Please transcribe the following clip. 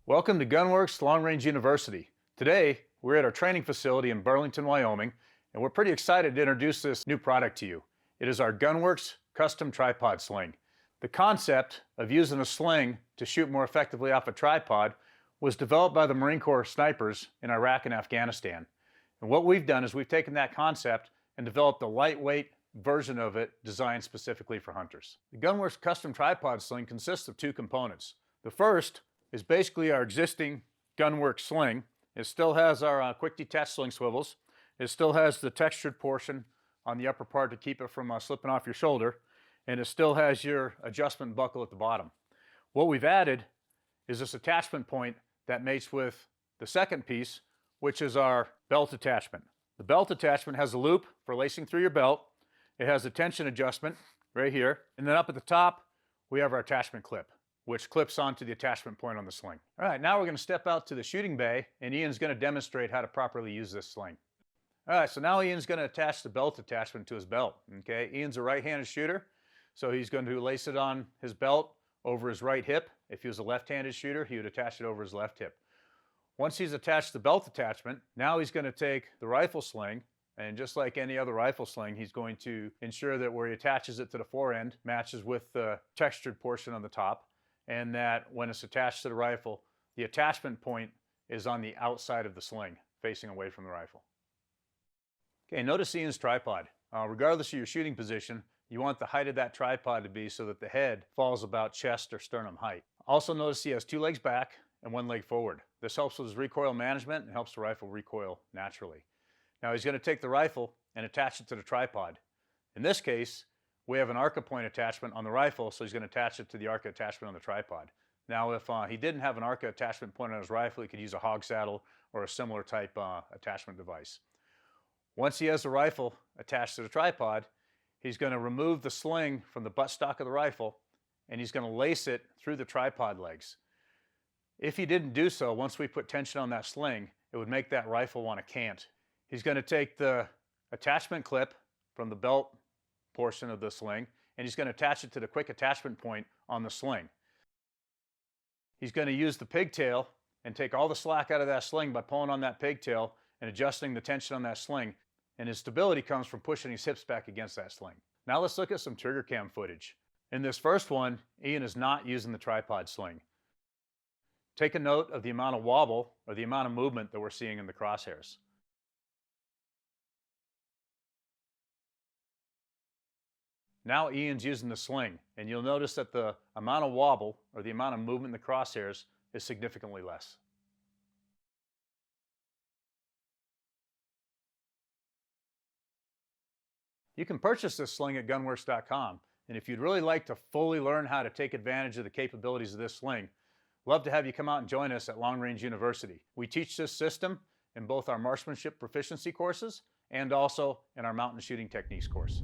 Welcome to Gunwerks Long Range University. Today, we're at our training facility in Burlington, Wyoming, and we're pretty excited to introduce this new product to you. It is our Gunwerks Custom Tripod Sling. The concept of using a sling to shoot more effectively off a tripod was developed by the Marine Corps snipers in Iraq and Afghanistan. And what we've done is we've taken that concept and developed a lightweight version of it designed specifically for hunters. The Gunwerks Custom Tripod Sling consists of two components. The first is basically our existing Gunwerks Sling. It still has our quick detach sling swivels. It still has the textured portion on the upper part to keep it from slipping off your shoulder. And it still has your adjustment buckle at the bottom. What we've added is this attachment point that mates with the second piece, which is our belt attachment. The belt attachment has a loop for lacing through your belt. It has a tension adjustment right here. And then up at the top, we have our attachment clip, which clips onto the attachment point on the sling. All right, now we're going to step out to the shooting bay, and Ian's going to demonstrate how to properly use this sling. All right, so now Ian's going to attach the belt attachment to his belt. Okay, Ian's a right-handed shooter, so he's going to lace it on his belt over his right hip. If he was a left-handed shooter, he would attach it over his left hip. Once he's attached the belt attachment, now he's going to take the rifle sling, and just like any other rifle sling, he's going to ensure that where he attaches it to the forend matches with the textured portion on the top, and that when it's attached to the rifle, the attachment point is on the outside of the sling, facing away from the rifle. Okay, notice Ian's tripod. Regardless of your shooting position, you want the height of that tripod to be so that the head falls about chest or sternum height. Also notice he has two legs back and one leg forward. This helps with his recoil management and helps the rifle recoil naturally. Now he's going to take the rifle and attach it to the tripod. In this case, we have an ARCA point attachment on the rifle, so he's going to attach it to the ARCA attachment on the tripod. Now if he didn't have an ARCA attachment point on his rifle, he could use a hog saddle or a similar type attachment device. Once he has the rifle attached to the tripod, he's going to remove the sling from the buttstock of the rifle, and he's going to lace it through the tripod legs. If he didn't do so, once we put tension on that sling, it would make that rifle want to cant. He's going to take the attachment clip from the belt portion of the sling, and he's going to attach it to the quick attachment point on the sling. He's going to use the pigtail and take all the slack out of that sling by pulling on that pigtail and adjusting the tension on that sling, and his stability comes from pushing his hips back against that sling. Now let's look at some trigger cam footage. In this first one, Ian is not using the tripod sling. Take a note of the amount of wobble or the amount of movement that we're seeing in the crosshairs. Now Ian's using the sling, and you'll notice that the amount of wobble or the amount of movement in the crosshairs is significantly less. You can purchase this sling at gunwerks.com, and if you'd really like to fully learn how to take advantage of the capabilities of this sling, love to have you come out and join us at Long Range University. We teach this system in both our marksmanship proficiency courses and also in our mountain shooting techniques course.